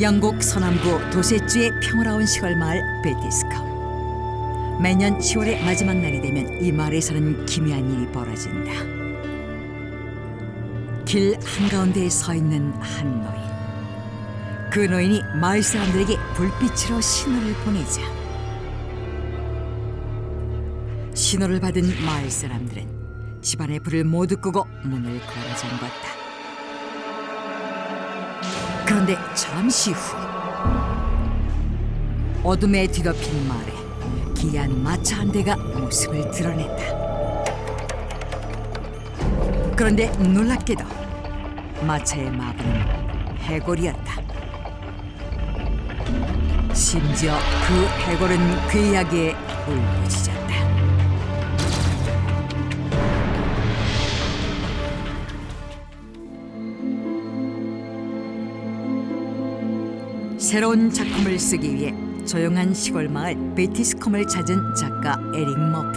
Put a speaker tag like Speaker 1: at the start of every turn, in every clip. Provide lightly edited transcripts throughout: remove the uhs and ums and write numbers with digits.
Speaker 1: 영국 서남부 도세주의 평화로운 시골 마을 베티스컴. 매년 10월의 마지막 날이 되면 이 마을에서는 기묘한 일이 벌어진다. 길 한가운데에 서 있는 한 노인. 그 노인이 마을 사람들에게 불빛으로 신호를 보내자 신호를 받은 마을 사람들은 집안의 불을 모두 끄고 문을 걸어 잠갔다. 그런데 잠시 후 어둠에 뒤덮인 마을에 기이한 마차 한 대가 모습을 드러냈다. 그런데 놀랍게도 마차의 마부는 해골이었다. 심지어 그 해골은 괴이하게 울부짖었다. 새로운 작품을 쓰기 위해 조용한 시골 마을 베티스컴을 찾은 작가 에릭 머플.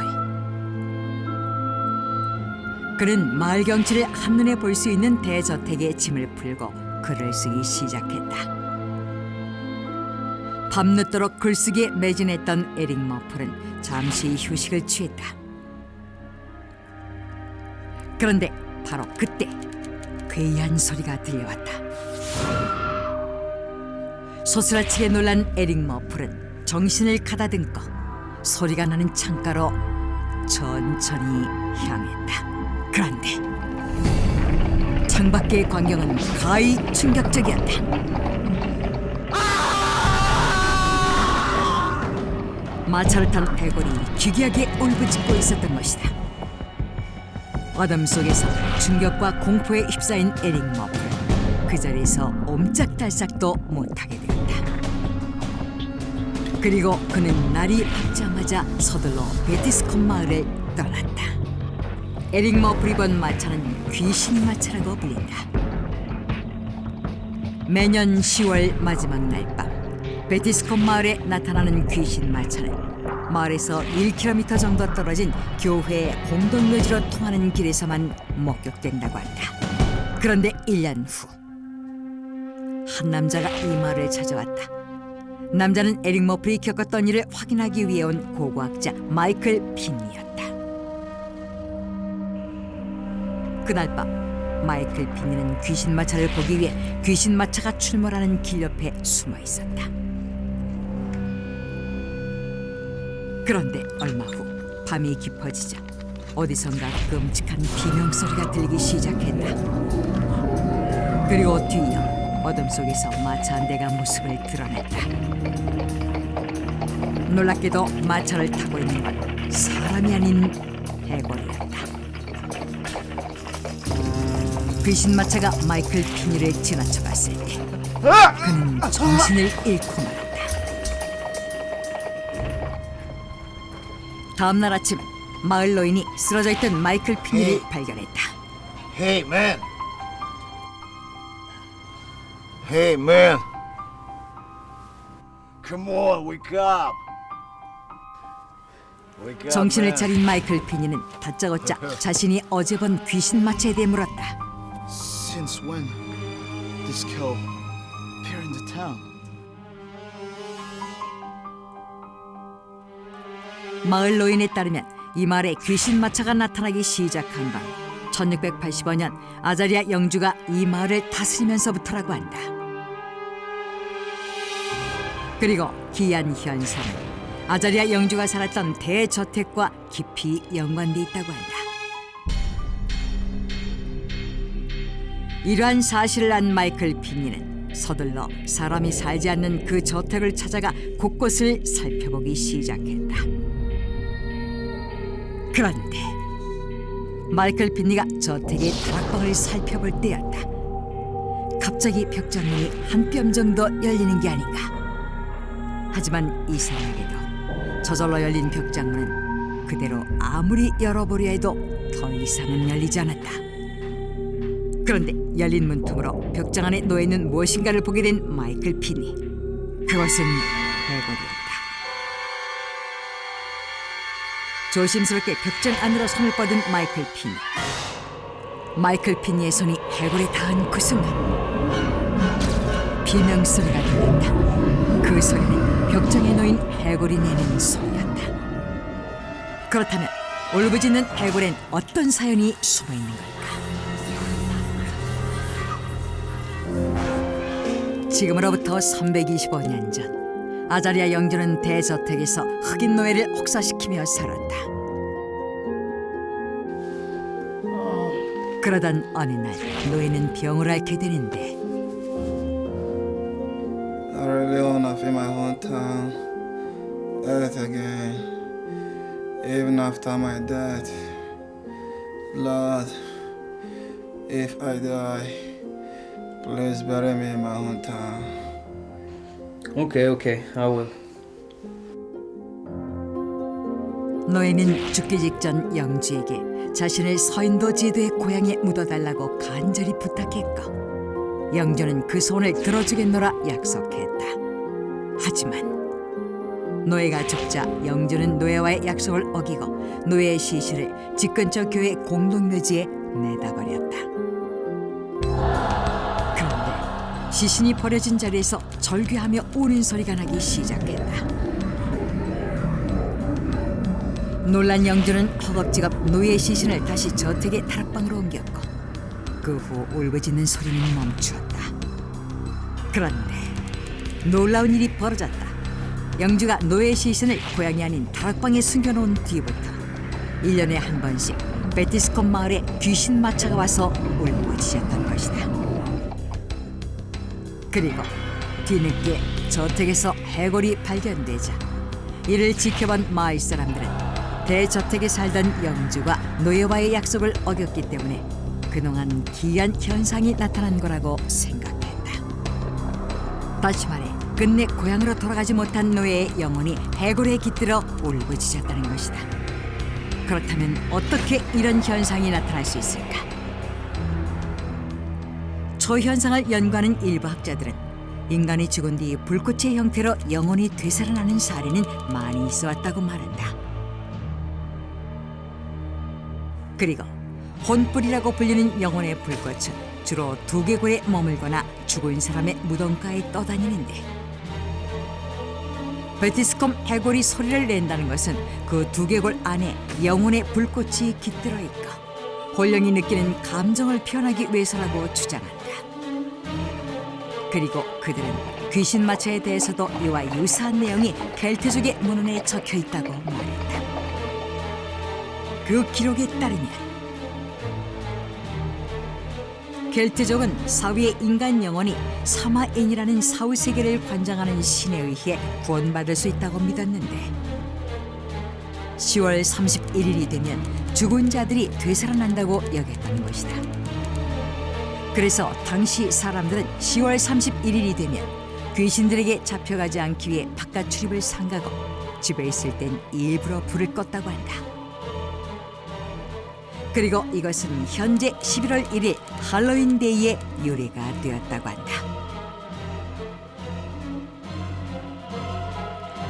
Speaker 1: 그는 마을 경치를 한눈에 볼 수 있는 대저택에 짐을 풀고 글을 쓰기 시작했다. 밤늦도록 글쓰기에 매진했던 에릭 머플은 잠시 휴식을 취했다. 그런데 바로 그때 괴이한 소리가 들려왔다. 소스라치게 놀란 에릭 머플은 정신을 가다듬고 소리가 나는 창가로 천천히 향했다. 그런데 창밖의 광경은 가히 충격적이었다. 마차를 탄 해골이 기괴하게 울부짖고 있었던 것이다. 어둠 속에서 충격과 공포에 휩싸인 에릭 머플은 그 자리에서 옴짝달싹도 못하게 되었다. 그리고 그는 날이 밝자마자 서둘러 베티스컴 마을을 떠났다. 에릭 머플이 본 마차는 귀신 마차라고 불린다. 매년 10월 마지막 날 밤 베티스컴 마을에 나타나는 귀신 마차는 마을에서 1km 정도 떨어진 교회의 공동묘지로 통하는 길에서만 목격된다고 한다. 그런데 1년 후 한 남자가 이 마을을 찾아왔다. 남자는 에릭 머플이 겪었던 일을 확인하기 위해 온 고고학자 마이클 핀이었다. 그날 밤 마이클 핀이는 귀신 마차를 보기 위해 귀신 마차가 출몰하는 길 옆에 숨어 있었다. 그런데 얼마 후 밤이 깊어지자 어디선가 끔찍한 비명소리가 들리기 시작했다. 그리고 뒤이어 어둠 속에서 마차 한 대가 모습을 드러냈다. 놀랍게도 마차를 타고 있는 건 사람이 아닌 해골이었다. 귀신 마차가 마이클 피니를 지나쳐갔을 때 그는 정신을 잃고 말았다. 다음 날 아침 마을 노인이 쓰러져 있던 마이클 피니를 발견했다.
Speaker 2: Hey, man. Hey, man. Come on, wake up. Wake up,
Speaker 1: 정신을
Speaker 2: man.
Speaker 1: 차린 마이클 피니는 다짜고짜 자신이 어제 본 귀신 마차에 대해 물었다.
Speaker 3: Since when this kill appear in the town?
Speaker 1: 마을 노인에 따르면 이 마을에 귀신 마차가 나타나기 시작한 건 1685년 아자리아 영주가 이 마을을 다스리면서부터라고 한다. 그리고 기이한 현상은 아자리아 영주가 살았던 대저택과 깊이 연관돼 있다고 한다. 이러한 사실을 안 마이클 피니는 서둘러 사람이 살지 않는 그 저택을 찾아가 곳곳을 살펴보기 시작했다. 그런데 마이클 피니가 저택의 다락방을 살펴볼 때였다. 갑자기 벽장문이 한 뼘 정도 열리는 게 아닌가. 하지만 이상하게도 저절로 열린 벽장문은 그대로 아무리 열어보려 해도 더 이상은 열리지 않았다. 그런데 열린 문틈으로 벽장 안에 놓여있는 무엇인가를 보게 된 마이클 피니. 그것은 해골이었다. 조심스럽게 벽장 안으로 손을 뻗은 마이클 피니. 마이클 피니의 손이 해골에 닿은 그 순간 비명 소리가 들렸다. 그 소리는 벽장에 놓인 해골이 내는 소리였다. 그렇다면 울부짖는 해골엔 어떤 사연이 숨어 있는 걸까? 지금으로부터 325년 전 아자리아 영주는 대저택에서 흑인 노예를 혹사시키며 살았다. 그러던 어느 날 노예는 병을 앓게 되는데
Speaker 4: I really wanna feel my hometown earth again, even after my death. Lord, if I die, please bury me in my hometown.
Speaker 5: Okay, I will.
Speaker 1: 노예는 죽기 직전 영주에게 자신을 서인도 제도의 고향에 묻어달라고 간절히 부탁했고 영주는 그 소원을 들어주겠노라 약속했다. 하지만 노예가 죽자 영주는 노예와의 약속을 어기고 노예의 시신을 집 근처 교회 공동묘지에 내다버렸다. 그런데 시신이 버려진 자리에서 절규하며 우는 소리가 나기 시작했다. 놀란 영주는 허겁지겁 노예 시신을 다시 저택의 다락방으로 옮겼고 그 후 울부짖는 소리는 멈추었다. 그런데 놀라운 일이 벌어졌다. 영주가 노예 시신을 고향이 아닌 다락방에 숨겨놓은 뒤부터 1년에 한 번씩 베티스콘 마을에 귀신 마차가 와서 울부짖었던 것이다. 그리고 뒤늦게 저택에서 해골이 발견되자 이를 지켜본 마을 사람들은 대저택에 살던 영주가 노예와의 약속을 어겼기 때문에 그동안 기이한 현상이 나타난 거라고 생각했다. 다시 말해 끝내 고향으로 돌아가지 못한 노예의 영혼이 해골에 깃들어 울부짖었다는 것이다. 그렇다면 어떻게 이런 현상이 나타날 수 있을까? 초현상을 연구하는 일부 학자들은 인간이 죽은 뒤 불꽃의 형태로 영혼이 되살아나는 사례는 많이 있어왔다고 말한다. 그리고 혼불이라고 불리는 영혼의 불꽃은 주로 두개골에 머물거나 죽은 사람의 무덤가에 떠다니는데 베티스콤 해골이 소리를 낸다는 것은 그 두개골 안에 영혼의 불꽃이 깃들어 있고 혼령이 느끼는 감정을 표현하기 위해서라고 주장한다. 그리고 그들은 귀신 마차에 대해서도 이와 유사한 내용이 켈트족의 문헌에 적혀 있다고 말했다. 그 기록에 따르면 켈트족은 사위의 인간 영혼이 사마인이라는 사후 세계를 관장하는 신에 의해 구원받을 수 있다고 믿었는데 10월 31일이 되면 죽은 자들이 되살아난다고 여겼다는 것이다. 그래서 당시 사람들은 10월 31일이 되면 귀신들에게 잡혀가지 않기 위해 바깥 출입을 삼가고 집에 있을 땐 일부러 불을 껐다고 한다. 그리고 이것은 현재 11월 1일 할로윈 데이의 유래가 되었다고 한다.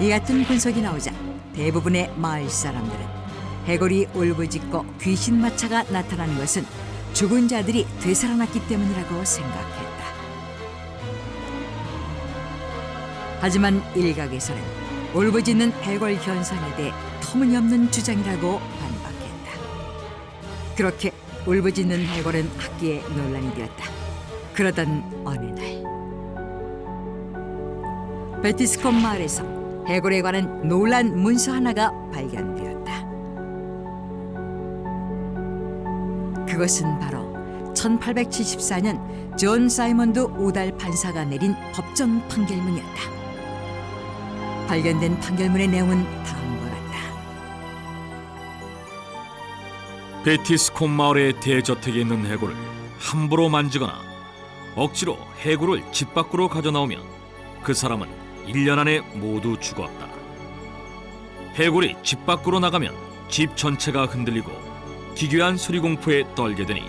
Speaker 1: 이 같은 분석이 나오자 대부분의 마을 사람들은 해골이 울부짖고 귀신 마차가 나타나는 것은 죽은 자들이 되살아났기 때문이라고 생각했다. 하지만 일각에서는 울부짖는 해골 현상에 대해 터무니없는 주장이라고 반박했다. 그렇게 울부짖는 해골은 학계에 논란이 되었다. 그러던 어느 날 베티스콘 마을에서 해골에 관한 놀란 문서 하나가 발견되었다. 그것은 바로 1874년 존 사이먼드 우달 판사가 내린 법정 판결문이었다. 발견된 판결문의 내용은 다음과 같다.
Speaker 6: 베티스콘 마을의 대저택에 있는 해골을 함부로 만지거나 억지로 해골을 집 밖으로 가져나오면 그 사람은 1년 안에 모두 죽었다. 해골이 집 밖으로 나가면 집 전체가 흔들리고 기괴한 소리공포에 떨게 되니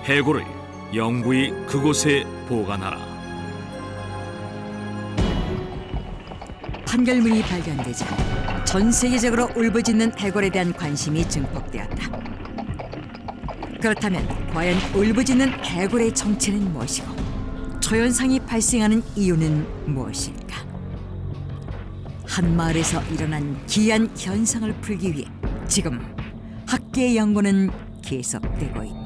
Speaker 6: 해골을 영구히 그곳에 보관하라.
Speaker 1: 판결문이 발견되자 전 세계적으로 울부짖는 해골에 대한 관심이 증폭되었다. 그렇다면 과연 울부짖는 해골의 정체는 무엇이고 초현상이 발생하는 이유는 무엇일까? 한 마을에서 일어난 기이한 현상을 풀기 위해 지금 학계의 연구는 계속되고 있다.